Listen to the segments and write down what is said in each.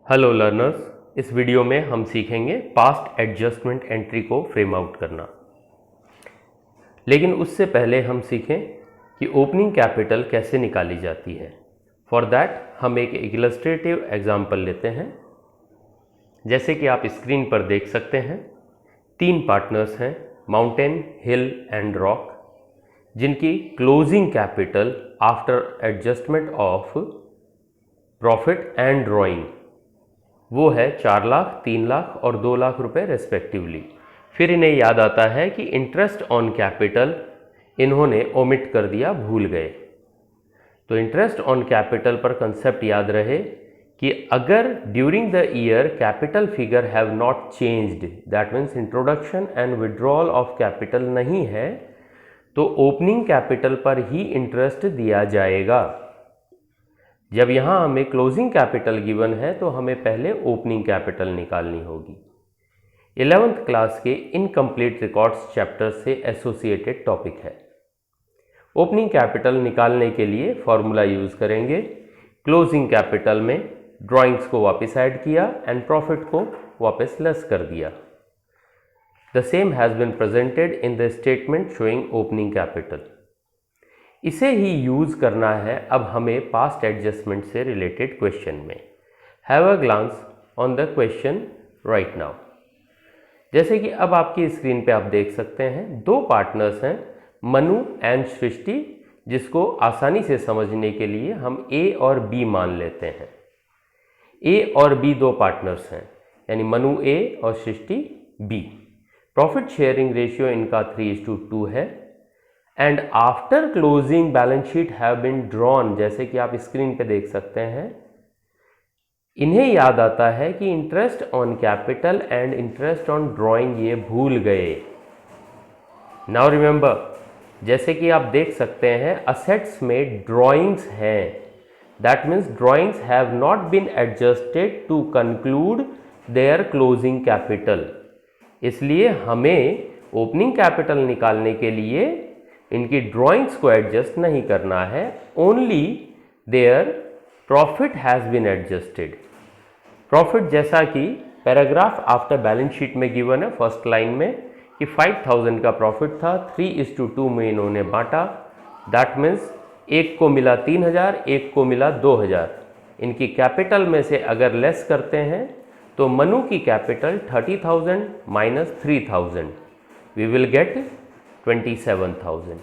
Hello learners, इस video में हम सीखेंगे पास्ट एडजस्टमेंट एंट्री को फ्रेम आउट करना। लेकिन उससे पहले हम सीखें कि ओपनिंग कैपिटल कैसे निकाली जाती है। फॉर दैट हम एक इलस्ट्रेटिव एग्जांपल लेते हैं। जैसे कि आप स्क्रीन पर देख सकते हैं, 3 पार्टनर्स हैं, माउंटेन, हिल एंड रॉक, जिनकी closing capital after adjustment of profit and drawing वो है 4 लाख, 3 लाख और 2 लाख रुपए रेस्पेक्टिवली। फिर इन्हें याद आता है कि इंटरेस्ट ऑन कैपिटल इन्होंने ओमिट कर दिया, भूल गए। तो इंटरेस्ट ऑन कैपिटल पर कंसेप्ट याद रहे कि अगर during the year capital figure have not changed, that means introduction and withdrawal of capital नहीं है, तो ओपनिंग कैपिटल पर ही इंटरेस्ट दिया जाएगा। जब यहाँ हमें क्लोजिंग कैपिटल गिवन है तो हमें पहले ओपनिंग कैपिटल निकालनी होगी। 11th क्लास के इनकम्प्लीट रिकॉर्ड्स चैप्टर से एसोसिएटेड टॉपिक है। ओपनिंग कैपिटल निकालने के लिए फॉर्मूला यूज करेंगे। क्लोजिंग कैपिटल में ड्राइंग्स को वापस ऐड किया एंड प्रॉफिट को वापस लेस कर दिया। The same has been presented in the statement showing opening capital. इसे ही यूज करना है अब हमें पास्ट एडजस्टमेंट से रिलेटेड क्वेश्चन में। Have a glance on the question right now. जैसे कि अब आपकी स्क्रीन पे आप देख सकते हैं, 2 पार्टनर्स हैं, मनु एंड सृष्टि, जिसको आसानी से समझने के लिए हम ए और बी मान लेते हैं। ए और बी 2 पार्टनर्स हैं, यानी मनु ए और Srishti B. Profit sharing ratio इनका 3:2 है। And after closing balance sheet have been drawn, जैसे कि आप स्क्रीन पे देख सकते हैं, इन्हें याद आता है कि interest on capital and interest on drawing ये भूल गए। नाउ रिमेंबर, जैसे कि आप देख सकते हैं असेट्स में ड्रॉइंग्स हैं, that means drawings have not been adjusted to conclude their closing capital. इसलिए हमें ओपनिंग कैपिटल निकालने के लिए इनकी ड्राइंग्स को एडजस्ट नहीं करना है, only their profit has been adjusted. Profit जैसा कि पैराग्राफ आफ्टर बैलेंस शीट में गिवन है, फर्स्ट लाइन में कि 5000 का प्रॉफिट था, 3:2 में इन्होंने बांटा, दैट मीन्स एक को मिला 3000, एक को मिला 2000। इनकी कैपिटल में से अगर लेस करते हैं तो मनु की capital 30,000 minus 3000, we will get 27,000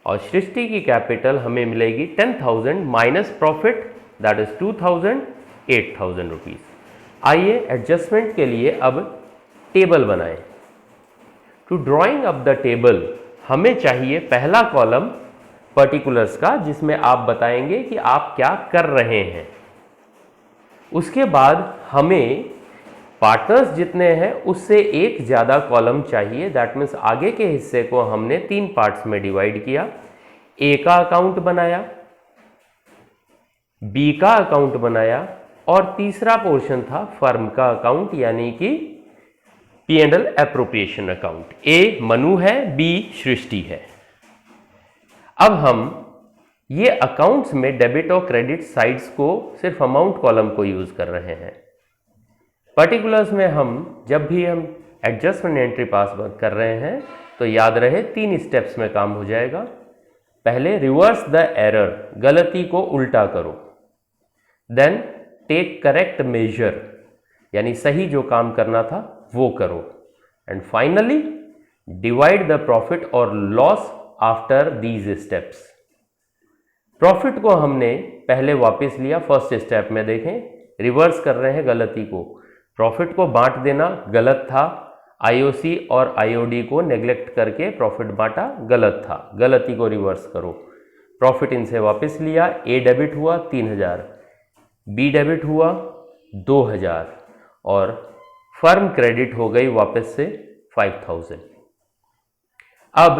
और सृष्टि की कैपिटल हमें मिलेगी 10,000 minus profit, that is 2,000, 8,000 rupees. आइए एडजस्टमेंट के लिए अब टेबल बनाएं। To drawing up the table हमें चाहिए पहला कॉलम पर्टिकुलर्स का, जिसमें आप बताएंगे कि आप क्या कर रहे हैं। उसके बाद हमें पार्टनर्स जितने हैं उससे एक ज़्यादा कॉलम चाहिए, दैट मीन्स आगे के हिस्से को हमने 3 पार्ट्स में डिवाइड किया। ए का अकाउंट बनाया, बी का अकाउंट बनाया और तीसरा पोर्शन था फर्म का अकाउंट, यानी कि P&L एप्रोप्रिएशन अकाउंट। ए मनु है, बी सृष्टि है। अब हम ये अकाउंट्स में डेबिट और क्रेडिट साइड्स को सिर्फ अमाउंट कॉलम को यूज कर रहे हैं। पर्टिकुलर्स में जब भी हम एडजस्टमेंट एंट्री पास कर रहे हैं तो याद रहे 3 स्टेप्स में काम हो जाएगा। पहले रिवर्स द एरर, गलती को उल्टा करो। देन टेक करेक्ट मेजर, यानी सही जो काम करना था वो करो। And finally divide the profit और loss after these steps. Profit को हमने पहले वापस लिया, फर्स्ट स्टेप में देखें, रिवर्स कर रहे हैं गलती को। प्रॉफिट को बांट देना गलत था, आईओसी और आईओडी को नेग्लेक्ट करके प्रॉफिट बांटा गलत था, गलती को रिवर्स करो। प्रॉफिट इनसे वापस लिया, ए डेबिट हुआ 3000, बी डेबिट हुआ 2000 और फर्म क्रेडिट हो गई वापस से 5000। अब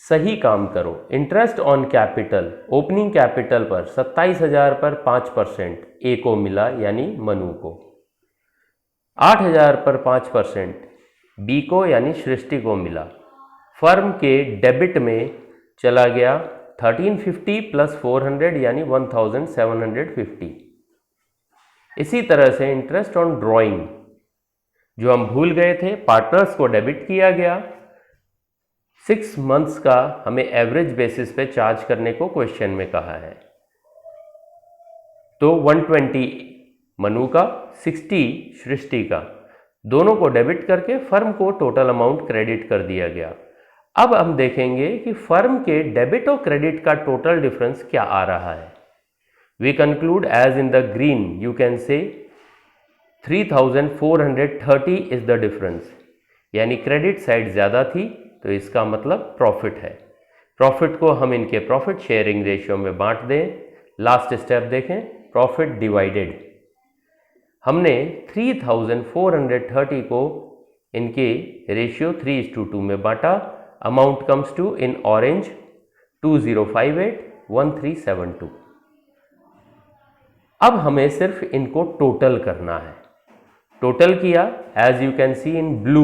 सही काम करो। Interest on capital opening capital पर 27,000 पर 5% ए को मिला, यानी मनु को। 8,000 पर 5% बी को, यानी सृष्टि को मिला। फर्म के डेबिट में चला गया 1350 प्लस 400, यानी 1750। इसी तरह से इंटरेस्ट ऑन ड्राइंग जो हम भूल गए थे, पार्टनर्स को डेबिट किया गया। 6 मंथ्स का हमें एवरेज बेसिस पे चार्ज करने को क्वेश्चन में कहा है। तो 120 मनु का, 60 सृष्टि का, दोनों को डेबिट करके फर्म को टोटल अमाउंट क्रेडिट कर दिया गया। अब हम देखेंगे कि फर्म के डेबिट और क्रेडिट का टोटल डिफरेंस क्या आ रहा है। We conclude as in the green, you can say 3430 is the difference, यानी क्रेडिट साइड ज़्यादा थी तो इसका मतलब प्रॉफिट है। प्रॉफिट को हम इनके प्रॉफिट शेयरिंग रेशियो में बांट दें। लास्ट स्टेप देखें, प्रॉफिट डिवाइडेड। हमने 3430 को इनके रेशियो 3:2 में बांटा। Amount comes to in orange 20581372। अब हमें सिर्फ इनको टोटल करना है। टोटल किया, as you can see in blue,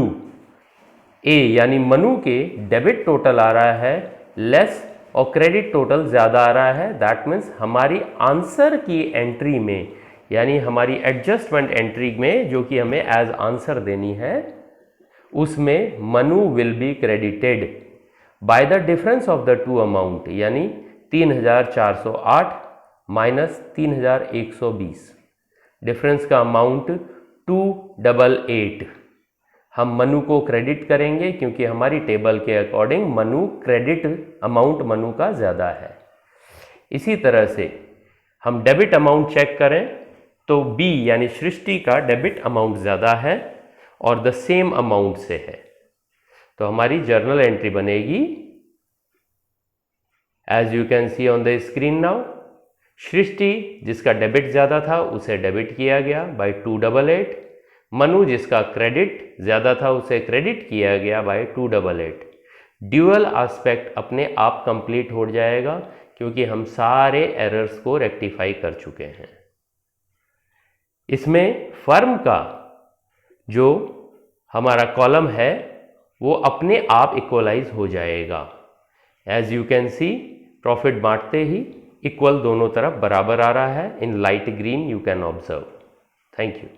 A यानी मनु के डेबिट टोटल आ रहा है लेस और क्रेडिट टोटल ज़्यादा आ रहा है। दैट मीन्स हमारी आंसर की एंट्री में, यानी हमारी एडजस्टमेंट एंट्री में जो कि हमें एज आंसर देनी है, उसमें Manu will be credited by the difference of the two amount, यानी 3408 माइनस 3120। डिफरेंस का अमाउंट 288। हम मनु को क्रेडिट करेंगे क्योंकि हमारी टेबल के according Manu credit amount Manu का ज़्यादा है। इसी तरह से हम डेबिट अमाउंट चेक करें तो बी यानी सृष्टि का डेबिट अमाउंट ज़्यादा है और द सेम अमाउंट से है, तो हमारी जर्नल एंट्री बनेगी as you can see on the screen now. Srishti जिसका डेबिट ज़्यादा था उसे डेबिट किया गया बाय 288। मनु जिसका क्रेडिट ज़्यादा था उसे क्रेडिट किया गया बाय 288। ड्यूअल एस्पेक्ट अपने आप कंप्लीट हो जाएगा क्योंकि हम सारे एरर्स को रेक्टिफाई कर चुके हैं। इसमें फर्म का जो हमारा कॉलम है वो अपने आप इक्वलाइज हो जाएगा। As you can see profit बांटते ही इक्वल दोनों तरफ बराबर आ रहा है in light green, you can observe. Thank you.